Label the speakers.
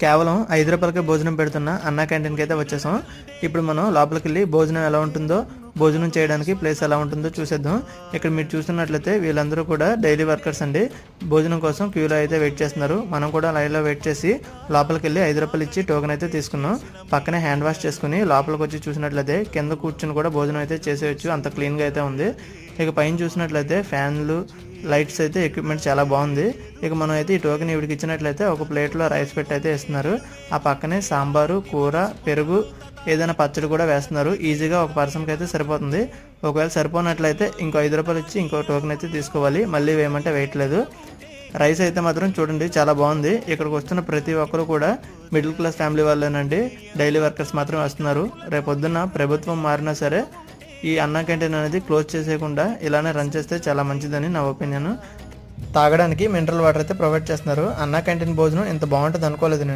Speaker 1: కేవలం రూ. 5కే భోజనం పెడుతున్న అన్నా క్యాంటీన్కి అయితే వచ్చేసాం. ఇప్పుడు మనం లోపలికి వెళ్ళి భోజనం ఎలా ఉంటుందో, భోజనం చేయడానికి ప్లేస్ ఎలా ఉంటుందో చూసేద్దాం. ఇక్కడ మీరు చూస్తున్నట్లయితే వీళ్ళందరూ కూడా డైలీ వర్కర్స్ అండి. భోజనం కోసం క్యూలో అయితే వెయిట్ చేస్తున్నారు. మనం కూడా లైన్లో వెయిట్ చేసి లోపలికి వెళ్ళి రూ. 5 ఇచ్చి టోకెన్ అయితే తీసుకున్నాం. పక్కనే హ్యాండ్ వాష్ చేసుకుని లోపలికి వచ్చి చూసినట్లయితే కింద కూర్చుని కూడా భోజనం అయితే చేసేయచ్చు, అంత క్లీన్గా అయితే ఉంది. ఇక పైన చూసినట్లయితే ఫ్యాన్లు, లైట్స్ అయితే ఎక్విప్మెంట్ చాలా బాగుంది. ఇక మనం అయితే ఈ టోకెన్ ఇవిడికి ఇచ్చినట్లయితే ఒక ప్లేట్లో రైస్ పెట్టి అయితే ఇస్తున్నారు. ఆ పక్కనే సాంబారు, కూర, పెరుగు, ఏదైనా పచ్చడి కూడా వేస్తున్నారు. ఈజీగా ఒక పర్సన్కి అయితే సరిపోతుంది. ఒకవేళ సరిపోనట్లయితే ఇంకో రూ. 5 ఇచ్చి ఇంకో టోకెన్ అయితే తీసుకోవాలి. మళ్ళీ వేయమంటే వేయట్లేదు. రైస్ అయితే మాత్రం చూడండి చాలా బాగుంది. ఇక్కడికి వస్తున్న ప్రతి ఒక్కరు కూడా మిడిల్ క్లాస్ ఫ్యామిలీ వాళ్ళేనండి. డైలీ వర్కర్స్ మాత్రమే వస్తున్నారు. రేపొద్దున ప్రభుత్వం మారినా సరే ఈ అన్నా క్యాంటీన్ అనేది క్లోజ్ చేసేయకుండా ఇలానే రన్ చేస్తే చాలా మంచిదని నా ఒపీనియన్. తాగడానికి మినరల్ వాటర్ అయితే ప్రొవైడ్ చేస్తున్నారు. అన్నా క్యాంటీన్ భోజనం ఇంత బాగుంటుంది అనుకోలేదు నేను.